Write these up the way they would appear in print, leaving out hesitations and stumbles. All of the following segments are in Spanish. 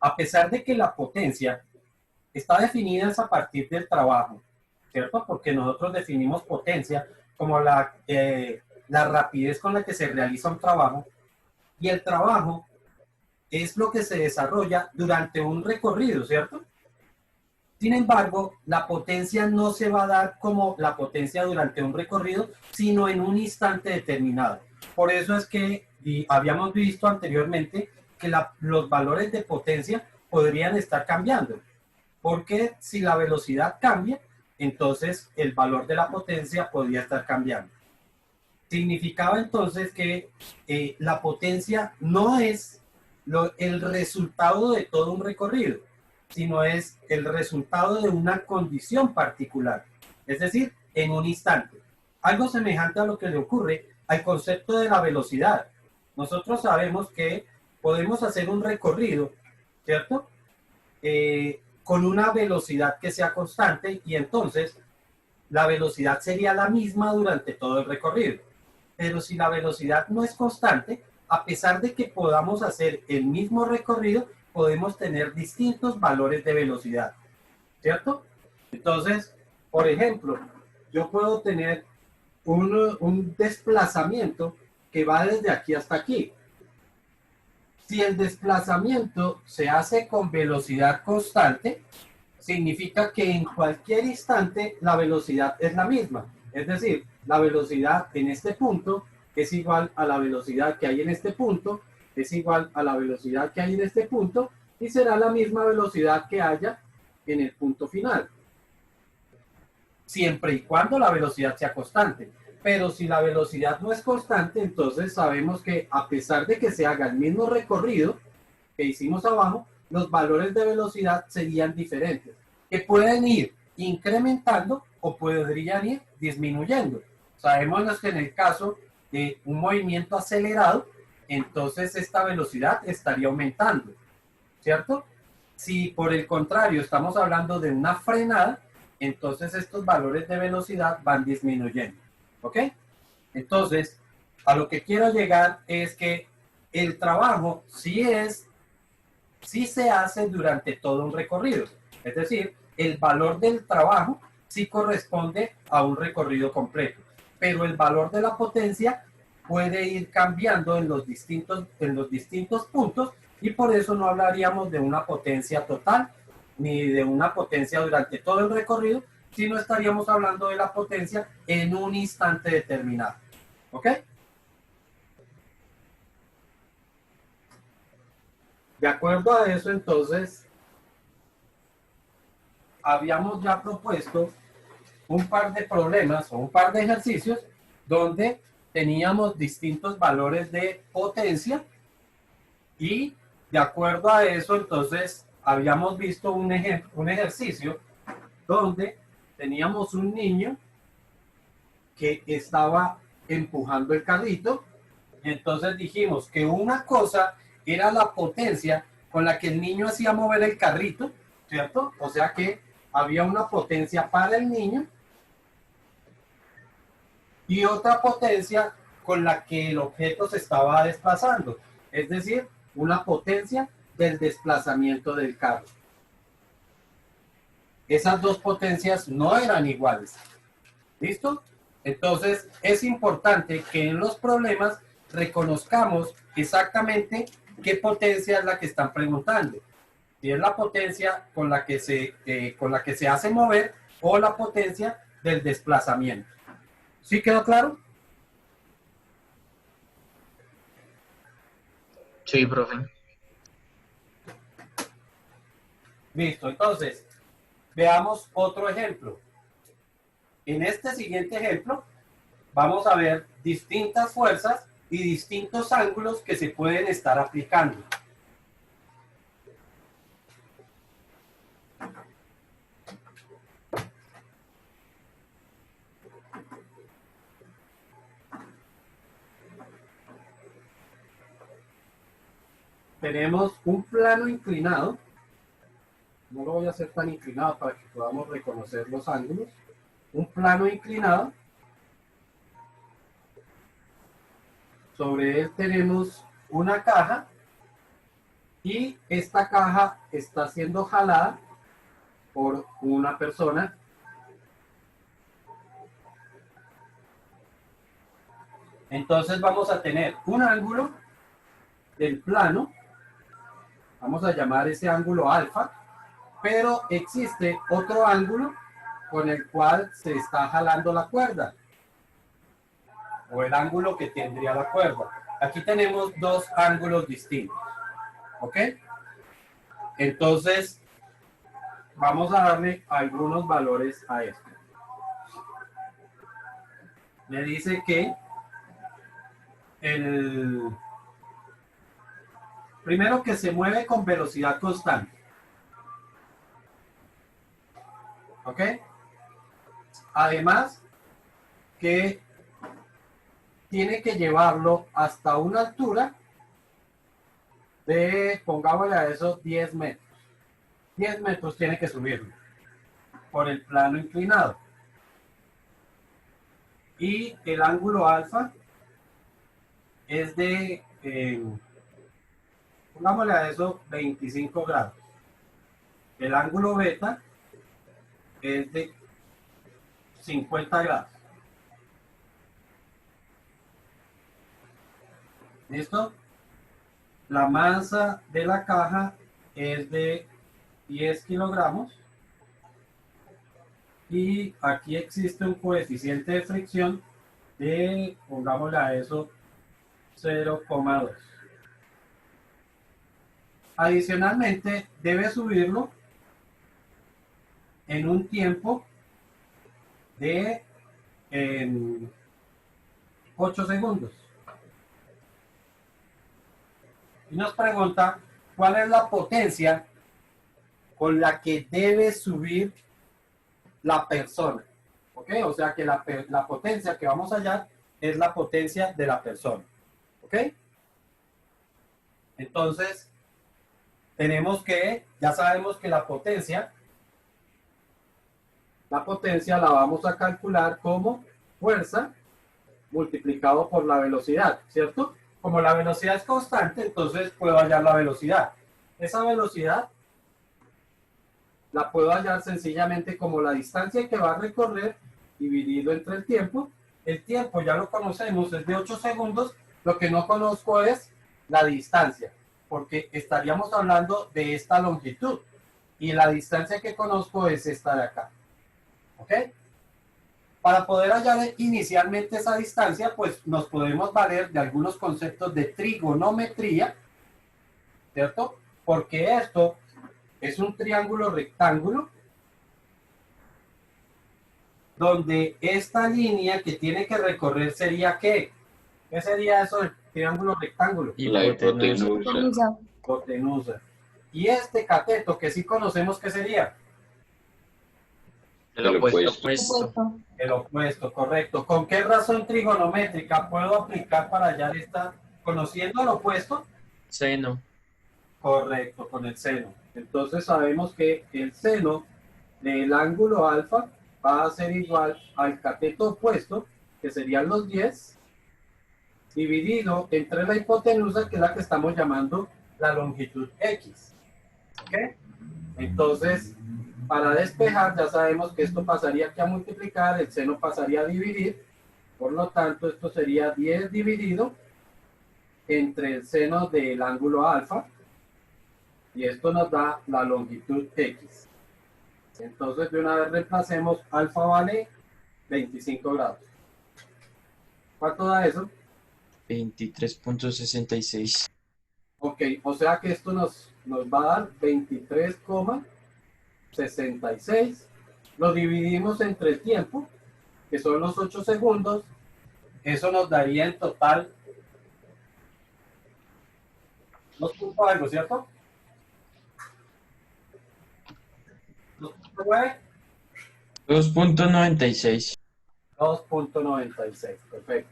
A pesar de que la potencia está definida a partir del trabajo, ¿cierto? Porque nosotros definimos potencia como la rapidez con la que se realiza un trabajo, y el trabajo es lo que se desarrolla durante un recorrido, ¿cierto? Sin embargo, la potencia no se va a dar como la potencia durante un recorrido, sino en un instante determinado. Por eso es que habíamos visto anteriormente que los valores de potencia podrían estar cambiando, porque si la velocidad cambia, entonces el valor de la potencia podría estar cambiando. Significaba entonces que la potencia no es el resultado de todo un recorrido, sino es el resultado de una condición particular, es decir, en un instante. Algo semejante a lo que le ocurre al concepto de la velocidad. Nosotros sabemos que podemos hacer un recorrido, ¿cierto? Con una velocidad que sea constante, y entonces la velocidad sería la misma durante todo el recorrido. Pero si la velocidad no es constante, a pesar de que podamos hacer el mismo recorrido, podemos tener distintos valores de velocidad, ¿cierto? Entonces, por ejemplo, yo puedo tener un desplazamiento que va desde aquí hasta aquí. Si el desplazamiento se hace con velocidad constante, significa que en cualquier instante la velocidad es la misma. Es decir, la velocidad en este punto es igual a la velocidad que hay en este punto, es igual a la velocidad que hay en este punto, y será la misma velocidad que haya en el punto final, siempre y cuando la velocidad sea constante. Pero si la velocidad no es constante, entonces sabemos que a pesar de que se haga el mismo recorrido que hicimos abajo, los valores de velocidad serían diferentes, que pueden ir incrementando o podrían ir disminuyendo. Sabemos que en el caso de un movimiento acelerado, entonces esta velocidad estaría aumentando, ¿cierto? Si por el contrario estamos hablando de una frenada, entonces estos valores de velocidad van disminuyendo, ¿ok? Entonces, a lo que quiero llegar es que el trabajo sí se hace durante todo un recorrido. Es decir, el valor del trabajo sí corresponde a un recorrido completo, pero el valor de la potencia puede ir cambiando en los distintos puntos, y por eso no hablaríamos de una potencia total ni de una potencia durante todo el recorrido, sino estaríamos hablando de la potencia en un instante determinado. ¿Ok? De acuerdo a eso, entonces, habíamos ya propuesto un par de problemas o un par de ejercicios donde teníamos distintos valores de potencia, y de acuerdo a eso, entonces, habíamos visto un ejercicio donde teníamos un niño que estaba empujando el carrito, y entonces dijimos que una cosa era la potencia con la que el niño hacía mover el carrito, ¿cierto? O sea que había una potencia para el niño y otra potencia con la que el objeto se estaba desplazando, es decir, una potencia del desplazamiento del carro. Esas dos potencias no eran iguales. ¿Listo? Entonces, es importante que en los problemas reconozcamos exactamente qué potencia es la que están preguntando. Si es la potencia con la que se hace mover, o la potencia del desplazamiento. ¿Sí quedó claro? Sí, profe. Listo. Entonces, veamos otro ejemplo. En este siguiente ejemplo, vamos a ver distintas fuerzas y distintos ángulos que se pueden estar aplicando. Tenemos un plano inclinado. No lo voy a hacer tan inclinado para que podamos reconocer los ángulos. Un plano inclinado. Sobre él tenemos una caja, Y esta caja está siendo jalada por una persona. Entonces vamos a tener un ángulo del plano, vamos a llamar ese ángulo alfa, pero existe otro ángulo con el cual se está jalando la cuerda, o el ángulo que tendría la cuerda. Aquí tenemos dos ángulos distintos, ¿ok? Entonces, vamos a darle algunos valores a esto. Me dice que primero que se mueve con velocidad constante, ¿ok? Además, que tiene que llevarlo hasta una altura de, pongámosle a eso, 10 metros. 10 metros tiene que subirlo por el plano inclinado. Y el ángulo alfa es de, pongámosle a eso, 25 grados. El ángulo beta es de 50 grados. ¿Listo? La masa de la caja es de 10 kilogramos. Y aquí existe un coeficiente de fricción de, pongámosle a eso, 0,2. Adicionalmente, debe subirlo en un tiempo de 8 segundos. Y nos pregunta cuál es la potencia con la que debe subir la persona. ¿Ok? O sea que la potencia que vamos a hallar es la potencia de la persona. ¿Ok? Entonces, tenemos que, ya sabemos que la potencia la vamos a calcular como fuerza multiplicado por la velocidad, ¿cierto? Como la velocidad es constante, entonces puedo hallar la velocidad. Esa velocidad la puedo hallar sencillamente como la distancia que va a recorrer dividido entre el tiempo. El tiempo ya lo conocemos, es de 8 segundos. Lo que no conozco es la distancia, porque estaríamos hablando de esta longitud. Y la distancia que conozco es esta de acá. ¿Ok? Para poder hallar inicialmente esa distancia, pues nos podemos valer de algunos conceptos de trigonometría, ¿cierto? Porque esto es un triángulo rectángulo donde esta línea que tiene que recorrer sería ¿qué? ¿Qué sería eso del triángulo rectángulo? Y la hipotenusa. Hipotenusa. Y este cateto que sí conocemos, ¿qué sería? El opuesto. El opuesto, correcto. ¿Con qué razón trigonométrica puedo aplicar para hallar esta? Conociendo el opuesto. Seno. Correcto, con el seno. Entonces sabemos que el seno del ángulo alfa va a ser igual al cateto opuesto, que serían los 10, dividido entre la hipotenusa, que es la que estamos llamando la longitud X. ¿Ok? Entonces, para despejar, ya sabemos que esto pasaría aquí a multiplicar, el seno pasaría a dividir, por lo tanto, esto sería 10 dividido entre el seno del ángulo alfa, y esto nos da la longitud X. Entonces, de una vez reemplacemos, alfa vale 25 grados. ¿Cuánto da eso? 23.66. Ok, o sea que esto nos va a dar 23,66. Lo dividimos entre el tiempo, que son los 8 segundos. Eso nos daría en total 2 puntos algo, ¿cierto? 2.9. 2.96. 2.96, perfecto.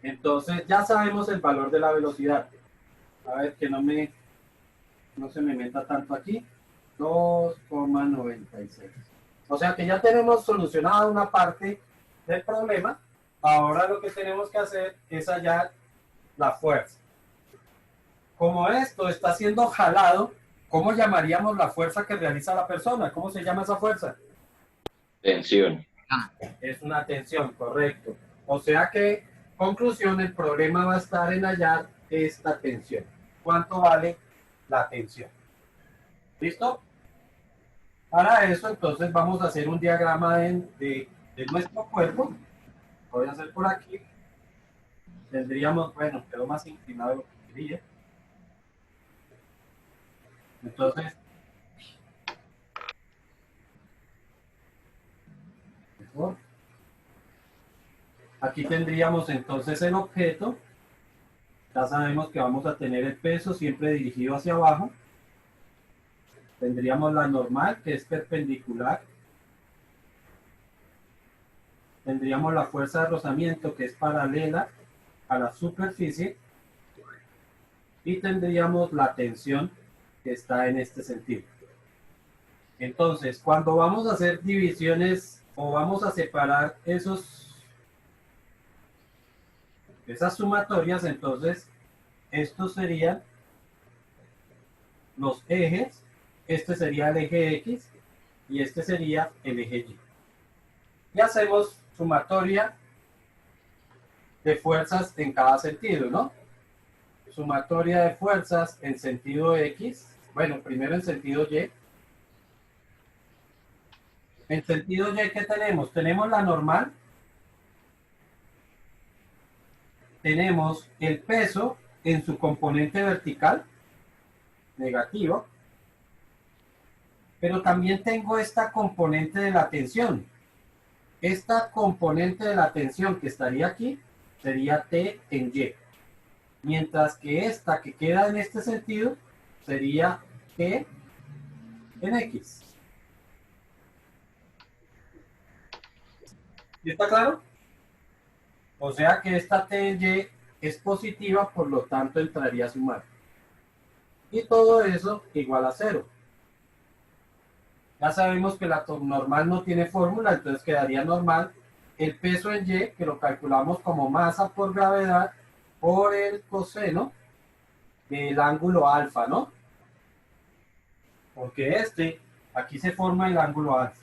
Entonces ya sabemos el valor de la velocidad. A ver que no se me meta tanto aquí. 2,96. O sea que ya tenemos solucionada una parte del problema. Ahora lo que tenemos que hacer es hallar la fuerza. como esto está siendo jalado, ¿cómo llamaríamos la fuerza que realiza la persona? ¿Cómo se llama esa fuerza? Tensión. Es una tensión, correcto. O sea que, conclusión, el problema va a estar en hallar esta tensión. ¿Cuánto vale la tensión? ¿Listo? Para eso, entonces, vamos a hacer un diagrama de nuestro cuerpo. Lo voy a hacer por aquí. Tendríamos, bueno, quedó más inclinado de lo que quería. Entonces, mejor. Aquí tendríamos entonces el objeto. Ya sabemos que vamos a tener el peso siempre dirigido hacia abajo. Tendríamos la normal, que es perpendicular. Tendríamos la fuerza de rozamiento, que es paralela a la superficie. Y tendríamos la tensión, que está en este sentido. Entonces, cuando vamos a hacer divisiones o vamos a separar esas sumatorias, entonces estos serían los ejes. Este sería el eje X y este sería el eje Y. Y hacemos sumatoria de fuerzas en cada sentido, ¿no? Sumatoria de fuerzas en sentido X. Bueno, primero en sentido Y. En sentido Y, ¿qué tenemos? Tenemos la normal. Tenemos el peso en su componente vertical, negativo. Pero también tengo esta componente de la tensión. Esta componente de la tensión que estaría aquí sería T en Y. Mientras que esta que queda en este sentido sería T en X. ¿Y está claro? O sea que esta T en Y es positiva, por lo tanto entraría a sumar. Y todo eso igual a 0. Ya sabemos que la normal no tiene fórmula, entonces quedaría normal el peso en Y, que lo calculamos como masa por gravedad, por el coseno del ángulo alfa, ¿no? Porque aquí se forma el ángulo alfa.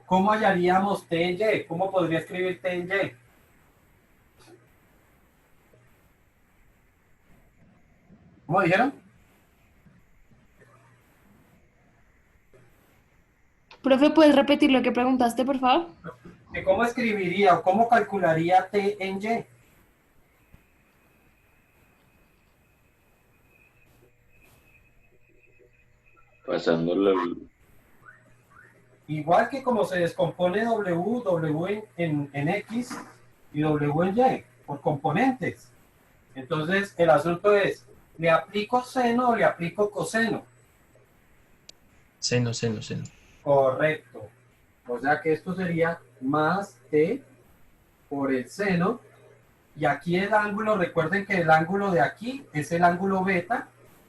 ¿Cómo hallaríamos T en Y? ¿Cómo podría escribir T en Y? ¿Cómo dijeron? Profe, ¿puedes repetir lo que preguntaste, por favor? ¿Cómo escribiría o cómo calcularía T en Y? Pasándolo. Igual que como se descompone W en X y W en Y, por componentes. Entonces, el asunto es, ¿le aplico seno o le aplico coseno? Seno. Correcto. O sea que esto sería más T por el seno. Y aquí el ángulo, recuerden que el ángulo de aquí es el ángulo beta.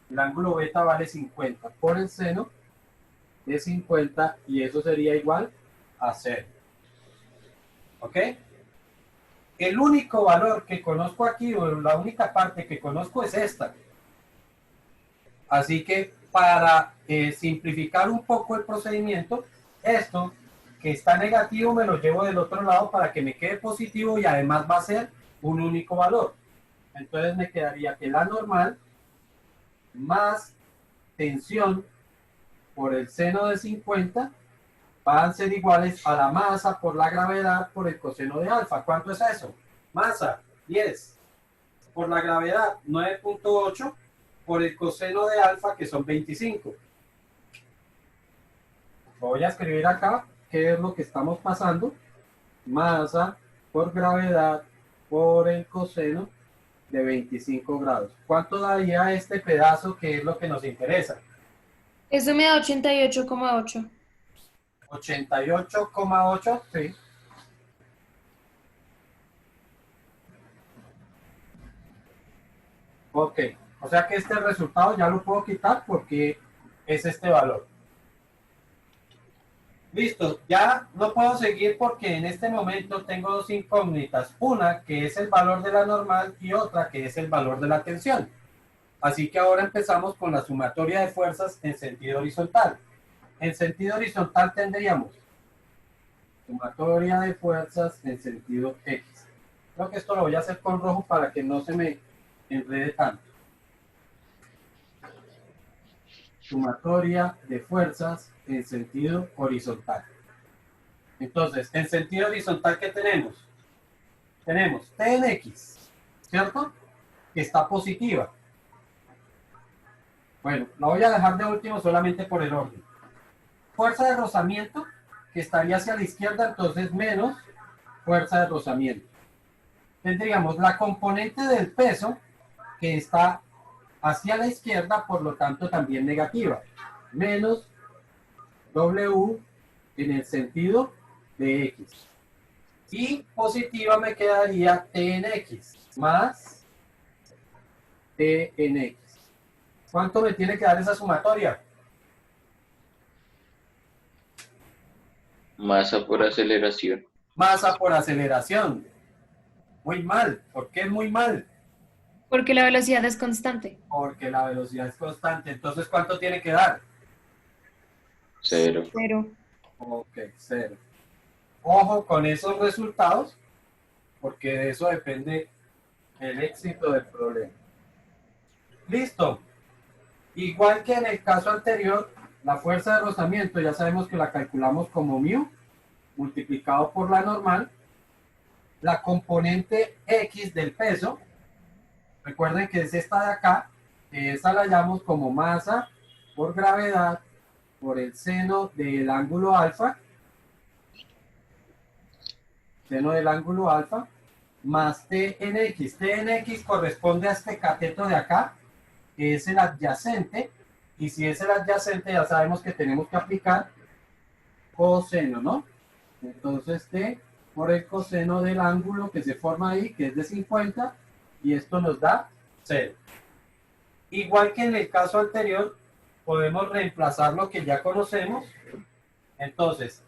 El ángulo beta vale 50 por el seno de 50 y eso sería igual a 0. ¿Ok? El único valor que conozco aquí, o la única parte que conozco es esta. Así que para simplificar un poco el procedimiento, esto que está negativo me lo llevo del otro lado para que me quede positivo y además va a ser un único valor. Entonces me quedaría que la normal más tensión por el seno de 50 van a ser iguales a la masa por la gravedad por el coseno de alfa. ¿Cuánto es eso? Masa, 10. Por la gravedad, 9.8. Por el coseno de alfa, que son 25. Voy a escribir acá qué es lo que estamos pasando. Masa por gravedad por el coseno de 25 grados. ¿Cuánto daría este pedazo que es lo que nos interesa? Eso me da 88,8. 88,8, sí. Ok, o sea que este resultado ya lo puedo quitar porque es este valor. Listo, ya no puedo seguir porque en este momento tengo dos incógnitas. Una que es el valor de la normal y otra que es el valor de la tensión. Así que ahora empezamos con la sumatoria de fuerzas en sentido horizontal. En sentido horizontal tendríamos sumatoria de fuerzas en sentido X. Creo que esto lo voy a hacer con rojo para que no se me enrede tanto. Sumatoria de fuerzas en sentido horizontal. Entonces, en sentido horizontal, ¿qué tenemos? Tenemos T en X, ¿cierto? Que está positiva. Bueno, la voy a dejar de último solamente por el orden. Fuerza de rozamiento, que estaría hacia la izquierda, entonces menos fuerza de rozamiento. Tendríamos la componente del peso, que está hacia la izquierda, por lo tanto también negativa. Menos W en el sentido de X. Y positiva me quedaría T en X, más T en X. ¿Cuánto me tiene que dar esa sumatoria? Masa por aceleración. Masa por aceleración. Muy mal. ¿Por qué es muy mal? Porque la velocidad es constante. Porque la velocidad es constante. Entonces, ¿cuánto tiene que dar? 0. 0. Ok, 0. Ojo con esos resultados, porque de eso depende el éxito del problema. Listo. Igual que en el caso anterior, la fuerza de rozamiento ya sabemos que la calculamos como μ multiplicado por la normal. La componente X del peso, recuerden que es esta de acá, esa la llamamos como masa por gravedad por el seno del ángulo alfa, más T en X. T en X corresponde a este cateto de acá, que es el adyacente, y si es el adyacente ya sabemos que tenemos que aplicar coseno, ¿no? Entonces T por el coseno del ángulo que se forma ahí, que es de 50, y esto nos da 0. Igual que en el caso anterior, podemos reemplazar lo que ya conocemos. Entonces,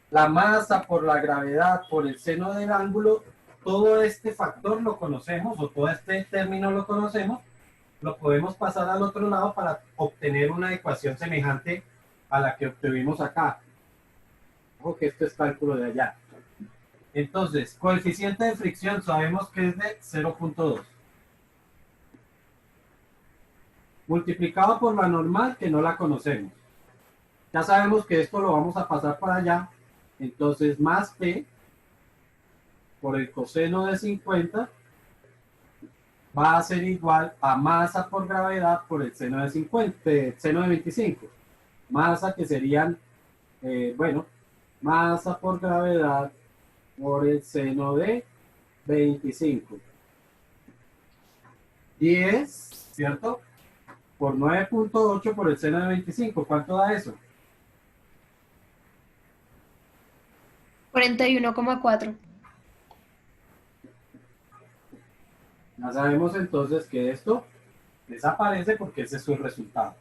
la masa por la gravedad por el seno del ángulo, todo este factor lo conocemos, o todo este término lo conocemos, lo podemos pasar al otro lado para obtener una ecuación semejante a la que obtuvimos acá. Ojo que esto es cálculo de allá. Entonces, coeficiente de fricción sabemos que es de 0.2. Multiplicado por la normal, que no la conocemos. Ya sabemos que esto lo vamos a pasar para allá. Entonces, más T por el coseno de 50 va a ser igual a masa por gravedad por el seno de 50, seno de 25. Masa que serían, masa por gravedad por el seno de 25. 10, ¿cierto? Por 9.8 por el seno de 25. ¿Cuánto da eso? 41,4. Ya sabemos entonces que esto desaparece porque ese es su resultado.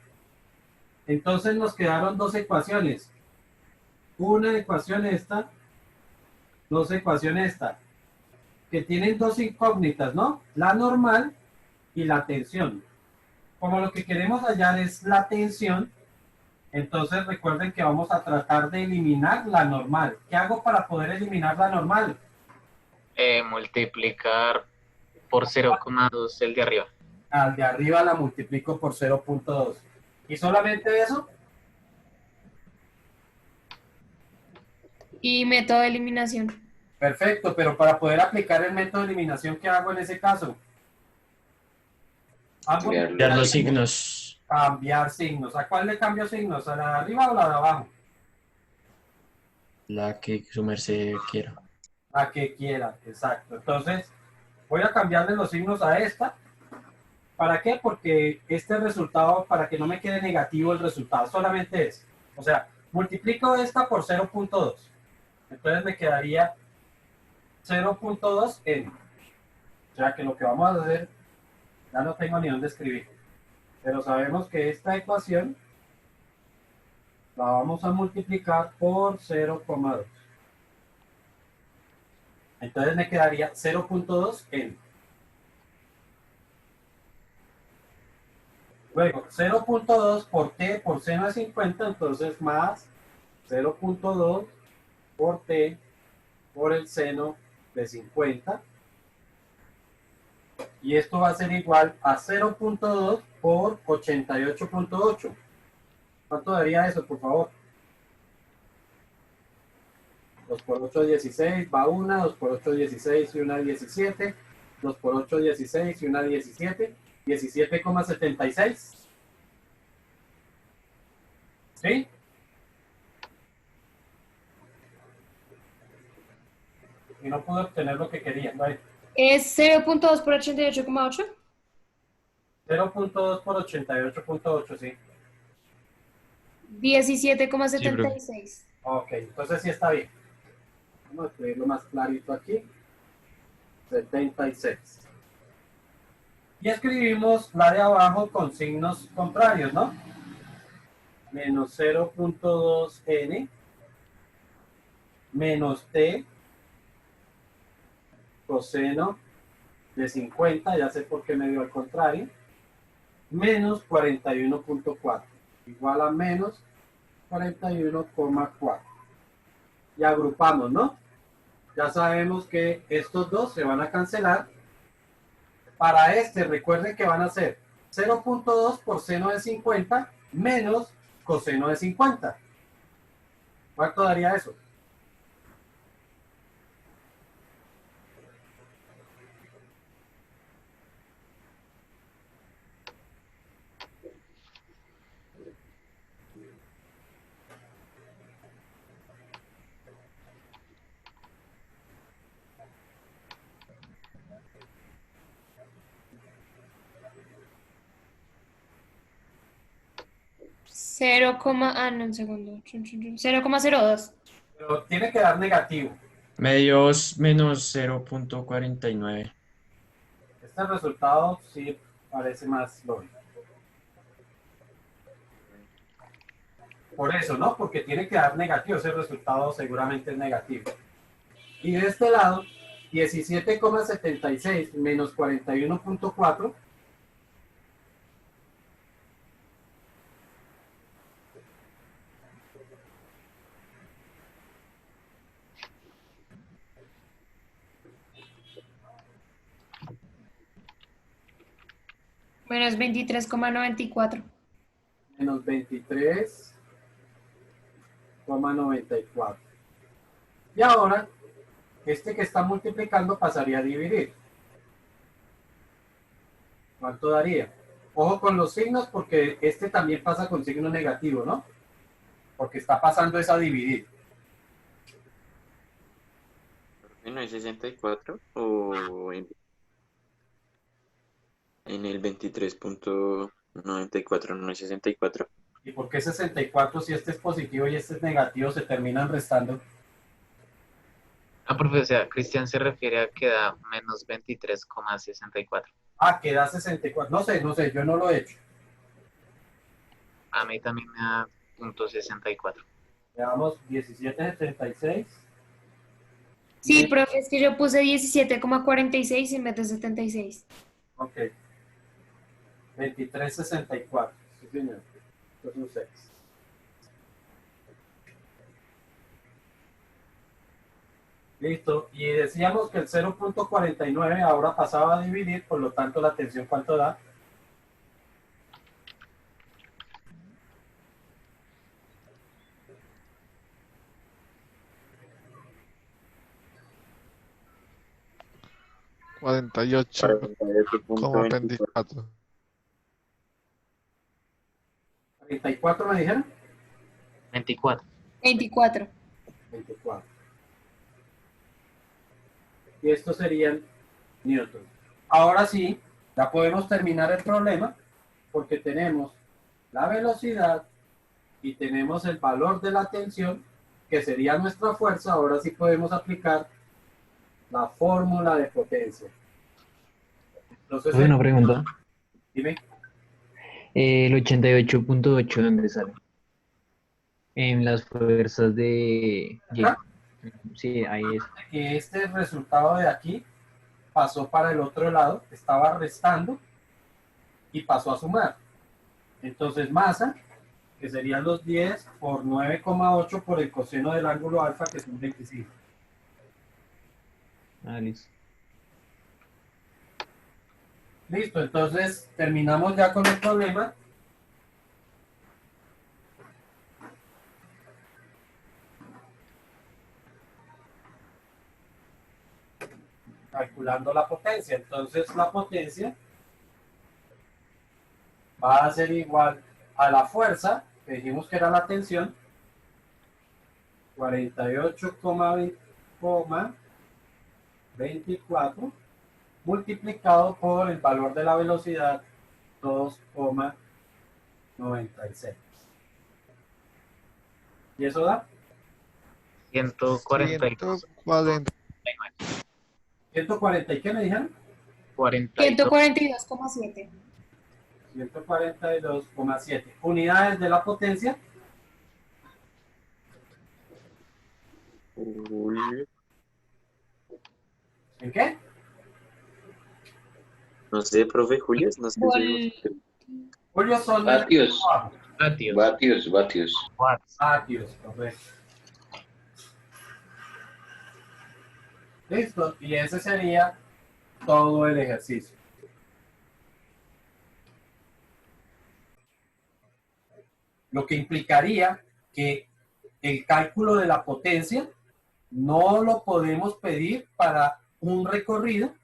Entonces nos quedaron dos ecuaciones. Una ecuación esta, dos ecuaciones esta, que tienen dos incógnitas, ¿no? La normal y la tensión. Como lo que queremos hallar es la tensión, entonces recuerden que vamos a tratar de eliminar la normal. ¿Qué hago para poder eliminar la normal? Multiplicar por 0,2 el de arriba. Al de arriba la multiplico por 0.2. ¿Y solamente eso? Y método de eliminación. Perfecto, pero para poder aplicar el método de eliminación, ¿qué hago en ese caso? Cambiar los signos. Cambiar signos. ¿A cuál le cambio signos? ¿A la de arriba o la de abajo? La que su merced quiera. La que quiera, exacto. Entonces, voy a cambiarle los signos a esta. ¿Para qué? Porque este resultado, para que no me quede negativo el resultado, solamente es. O sea, multiplico esta por 0.2. Entonces me quedaría 0.2 n. O sea que lo que vamos a hacer, ya no tengo ni dónde escribir. Pero sabemos que esta ecuación la vamos a multiplicar por 0,2. Entonces me quedaría 0.2 n. Luego, 0.2 por t por seno de 50, entonces más 0.2 por t por el seno de 50. Y esto va a ser igual a 0.2 por 88.8. ¿Cuánto daría eso, por favor? 2 por 8, 16, va una, 2 por 8, 16 y una 17, 2 por 8, 16 y una 17, 17,76. ¿Sí? Y no pude obtener lo que quería. Vale. Es 0.2 por 88,8. 0.2 por 88.8, sí. 17,76. Ok, entonces sí está bien. Vamos a escribirlo más clarito aquí. 76. Y escribimos la de abajo con signos contrarios, ¿no? Menos 0.2n menos t coseno de 50, ya sé por qué me dio al contrario, menos 41.4, igual a menos 41,4. Y agrupamos, ¿no? Ya sabemos que estos dos se van a cancelar. Para este, recuerden que van a ser 0.2 por seno de 50 menos coseno de 50. ¿Cuánto daría eso? No, un segundo. 0,02. Pero tiene que dar negativo. Medios menos 0.49. Este resultado sí parece más lógico. Por eso, ¿no? Porque tiene que dar negativo. Ese resultado seguramente es negativo. Y de este lado, 17,76 menos 41.4. Menos 23,94. Menos 23,94. Y ahora, este que está multiplicando pasaría a dividir. ¿Cuánto daría? Ojo con los signos porque este también pasa con signo negativo, ¿no? Porque está pasando es a dividir. ¿No es 64 o en el 23.94 no es 64? ¿Y por qué 64 si este es positivo y este es negativo se terminan restando? Ah, profe, o sea, Cristian se refiere a que da menos 23,64. Ah, queda 64. No sé, yo no lo he hecho. A mí también me da punto 64. Veamos, 17,76. Sí, profe, es que yo puse 17,46 en vez de 76. Ok. 23,64. Sí, señor. Esto es un 6. Listo. Y decíamos que el 0.49 ahora pasaba a dividir, por lo tanto la tensión, ¿cuánto da? Cuarenta y ocho coma 24. 34 me dijeron. 24. 24. 24. Y estos serían newtons. Ahora sí, ya podemos terminar el problema porque tenemos la velocidad y tenemos el valor de la tensión, que sería nuestra fuerza. Ahora sí podemos aplicar la fórmula de potencia. Entonces, Una pregunta. dime, El 88.8, ¿dónde sale? En las fuerzas de Y. acá, Sí, ahí es. que este resultado de aquí pasó para el otro lado, estaba restando y pasó a sumar. Entonces masa, que serían los 10 por 9,8 por el coseno del ángulo alfa, que son 25. Ah, listo. Listo, entonces terminamos ya con el problema. Calculando la potencia. Entonces la potencia va a ser igual a la fuerza, que dijimos que era la tensión, 48,24 multiplicado por el valor de la velocidad, 2,96. ¿Y eso da? 142. 140. 140, ¿y qué me dijeron? 42. 142,7. 142,7. Unidades de la potencia. Uy, ¿En qué? no sé, profe Julio, no sé. Julio son Vatios. Vatios. Vatios, vatios. Watts. vatios, correcto. Listo, y ese sería todo el ejercicio. Lo que implicaría que el cálculo de la potencia no lo podemos pedir para un recorrido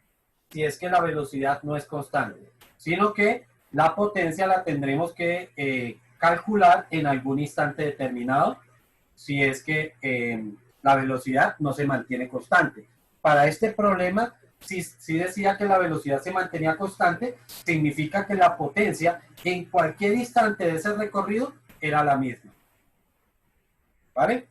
si es que la velocidad no es constante, sino que la potencia la tendremos que calcular en algún instante determinado si es que la velocidad no se mantiene constante. Para este problema, si decía que la velocidad se mantenía constante, significa que la potencia en cualquier instante de ese recorrido era la misma. ¿Vale?